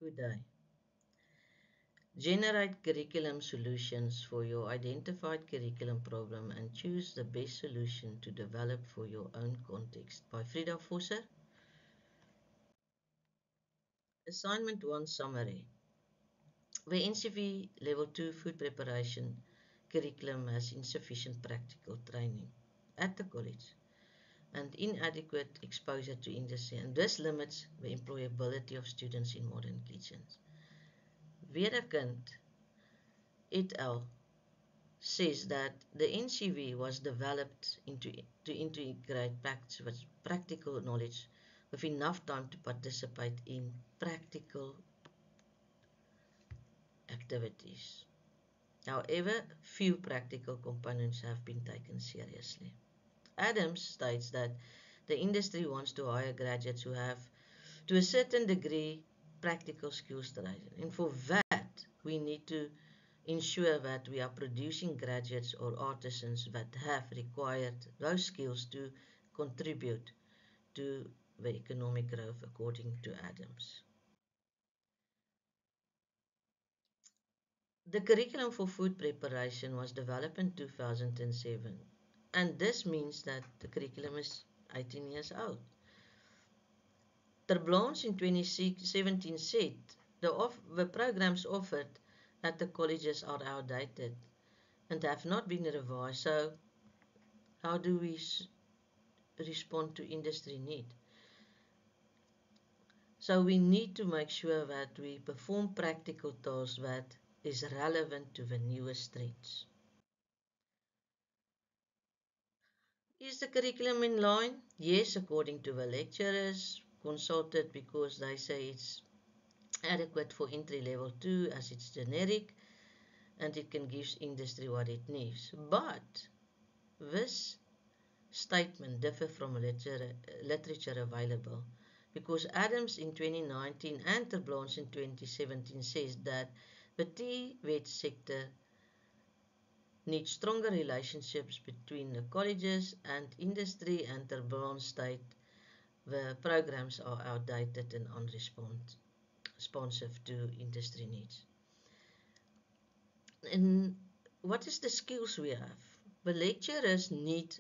Good day. Generate curriculum solutions for your identified curriculum problem and choose the best solution to develop for your own context. By Frida Vosser. Assignment 1 summary. The NCV Level 2 food preparation curriculum has insufficient practical training at the college and inadequate exposure to industry, and this limits the employability of students in modern kitchens. Weerkant et al. Says that the NCV was developed to integrate practical knowledge with enough time to participate in practical activities. However, few practical components have been taken seriously. Adams states that the industry wants to hire graduates who have, to a certain degree, practical skills training. And for that, we need to ensure that we are producing graduates or artisans that have required those skills to contribute to the economic growth according to Adams. The curriculum for food preparation was developed in 2007, and this means that the curriculum is 18 years old. Ter Blanche in 2017 said the programs offered at the colleges are outdated and have not been revised. So how do we respond to industry need? So we need to make sure that we perform practical tasks that is relevant to the newest trends. Is the curriculum in line? Yes, according to the lecturers consulted, because they say it's adequate for entry level 2 as it's generic and it can give industry what it needs. But this statement differs from literature available, because Adams in 2019 and Ter Blanche in 2017 says that the TVET sector needs stronger relationships between the colleges and industry, and Ter Blanche state the programs are outdated and unresponsive to industry needs. And what is the skills we have? The lecturers need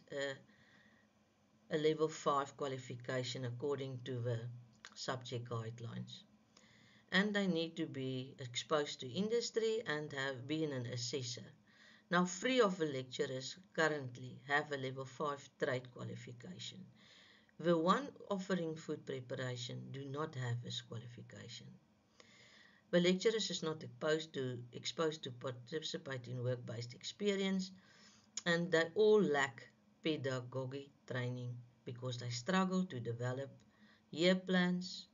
a level 5 qualification according to the subject guidelines, and they need to be exposed to industry and have been an assessor. Now, 3 of the lecturers currently have a level 5 trade qualification. The one offering food preparation do not have this qualification. The lecturers is not exposed to participate in work-based experience, and they all lack pedagogy training because they struggle to develop year plans,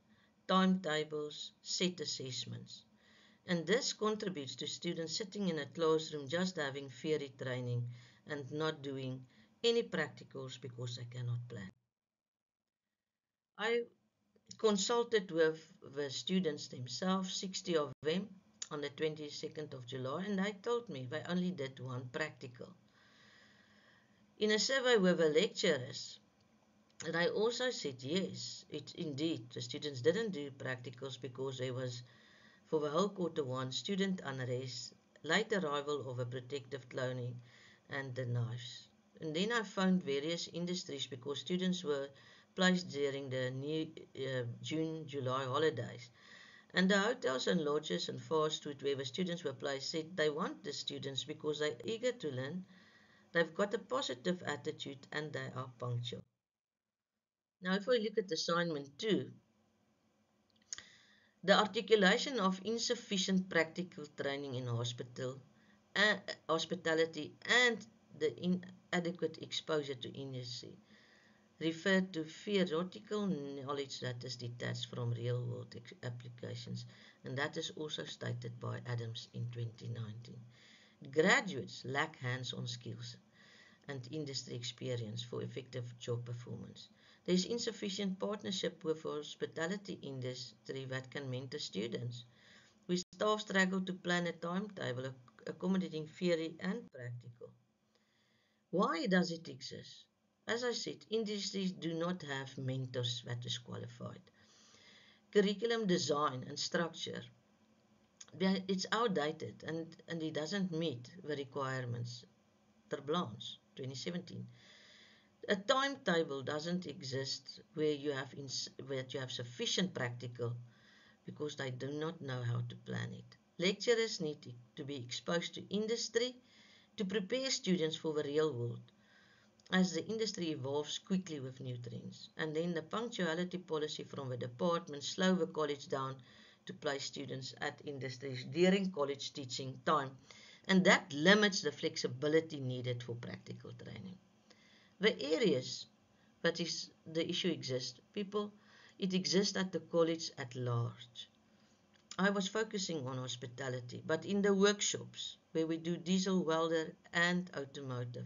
timetables, set assessments. And this contributes to students sitting in a classroom just having theory training and not doing any practicals because they cannot plan. I consulted with the students themselves, 60 of them, on the 22nd of July, and they told me they only did one practical. In a survey with the lecturers, they also said yes, it's indeed, the students didn't do practicals because there was, for the whole quarter one, student unrest, late arrival of a protective clothing and the knives. And then I found various industries because students were placed during the new June, July holidays. And the hotels and lodges and fast food where the students were placed said they want the students because they're eager to learn, they've got a positive attitude, and they are punctual. Now, if we look at assignment 2, the articulation of insufficient practical training in hospitality and the inadequate exposure to industry refer to theoretical knowledge that is detached from real-world applications, and that is also stated by Adams in 2019. Graduates lack hands-on skills and industry experience for effective job performance. There is insufficient partnership with the hospitality industry that can mentor students. We staff struggle to plan a timetable accommodating theory and practical. Why does it exist? As I said, industries do not have mentors that is qualified. curriculum design and structure, it's outdated and it doesn't meet the requirements. Ter Blanche, 2017. A timetable doesn't exist where you have sufficient practical because they do not know how to plan it. Lecturers need to be exposed to industry to prepare students for the real world as the industry evolves quickly with new trends. And then the punctuality policy from the department slow the college down to place students at industries during college teaching time, and that limits the flexibility needed for practical training. The areas that is the issue exists, it exists at the college at large. I was focusing on hospitality, but in the workshops where we do diesel, welder and automotive,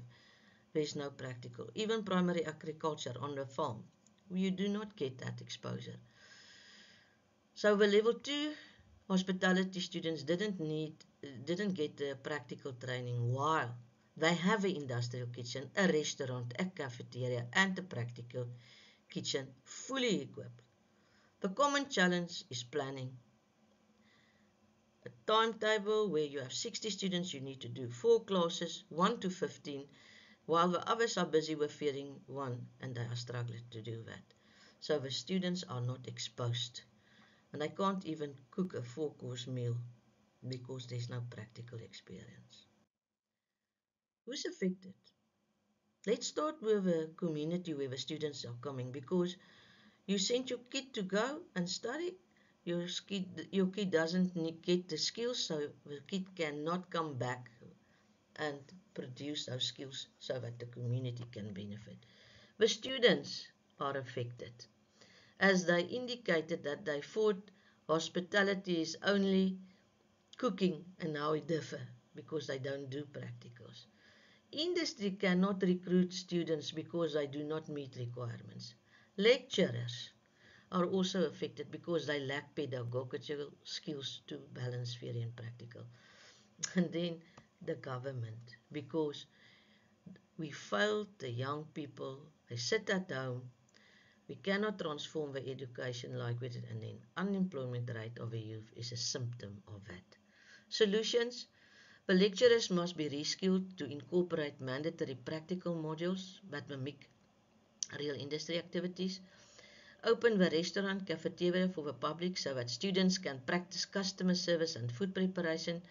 there is no practical. Even primary agriculture on the farm, you do not get that exposure. So the level 2 hospitality students didn't get the practical training while they have an industrial kitchen, a restaurant, a cafeteria and a practical kitchen fully equipped. The common challenge is planning. A timetable where you have 60 students, you need to do 4 classes, 1 to 15, while the others are busy with feeding one and they are struggling to do that. So the students are not exposed. And I can't even cook a 4-course meal because there's no practical experience. Who's affected? Let's start with a community where the students are coming, because you send your kid to go and study, your kid doesn't get the skills, so the kid cannot come back and produce those skills so that the community can benefit. The students are affected, as they indicated that they thought hospitality is only cooking, and now it differ because they don't do practicals. Industry cannot recruit students because they do not meet requirements. Lecturers are also affected because they lack pedagogical skills to balance theory and practical. And then the government, because we failed the young people, they sit at home, we cannot transform the education like we did, and then unemployment rate of the youth is a symptom of that. Solutions: the lecturers must be reskilled to incorporate mandatory practical modules that mimic real industry activities. Open the restaurant cafeteria for the public so that students can practice customer service and food preparation.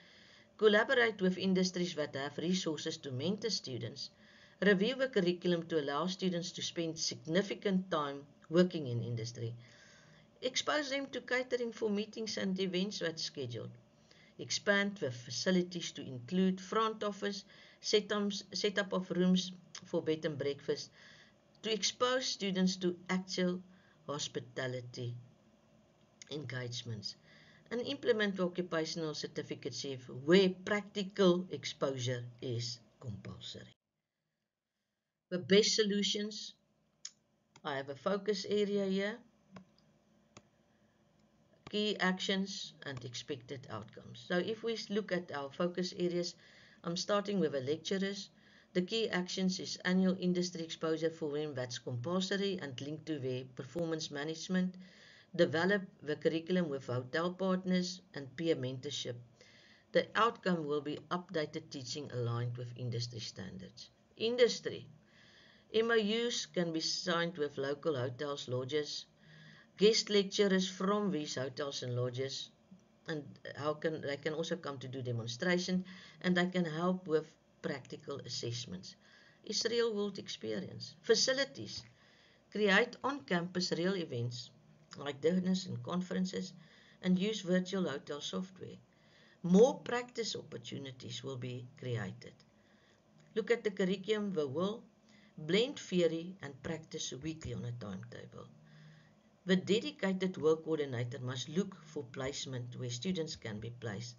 Collaborate with industries that have resources to mentor students. Review the curriculum to allow students to spend significant time working in industry. Expose them to catering for meetings and events that's scheduled. Expand the facilities to include front office, setup of rooms for bed and breakfast, to expose students to actual hospitality engagements, and implement the occupational certificate shift where practical exposure is compulsory. The best solutions, I have a focus area here, key actions and expected outcomes. So if we look at our focus areas, I'm starting with the lecturers. The key actions is annual industry exposure for them that's compulsory and linked to their performance management. Develop the curriculum with hotel partners and peer mentorship. The outcome will be updated teaching aligned with industry standards. Industry. MOUs can be signed with local hotels, lodges, guest lecturers from these hotels and lodges, and they can also come to do demonstration, and they can help with practical assessments. It's real world experience. Facilities. Create on-campus real events like dinners and conferences, and use virtual hotel software. More practice opportunities will be created. Look at the curriculum, the will blend theory and practice weekly on a timetable. The dedicated work coordinator must look for placement where students can be placed.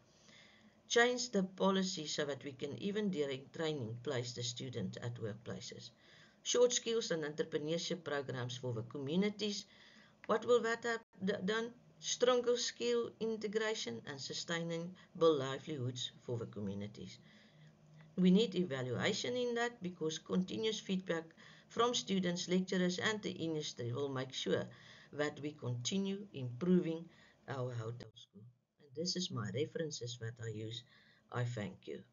Change the policy so that we can, even during training, place the student at workplaces. Short skills and entrepreneurship programs for the communities. What will that have done? Stronger skill integration and sustainable livelihoods for the communities. We need evaluation in that, because continuous feedback from students, lecturers and the industry will make sure that we continue improving our hotel school. And this is my references that I use. I thank you.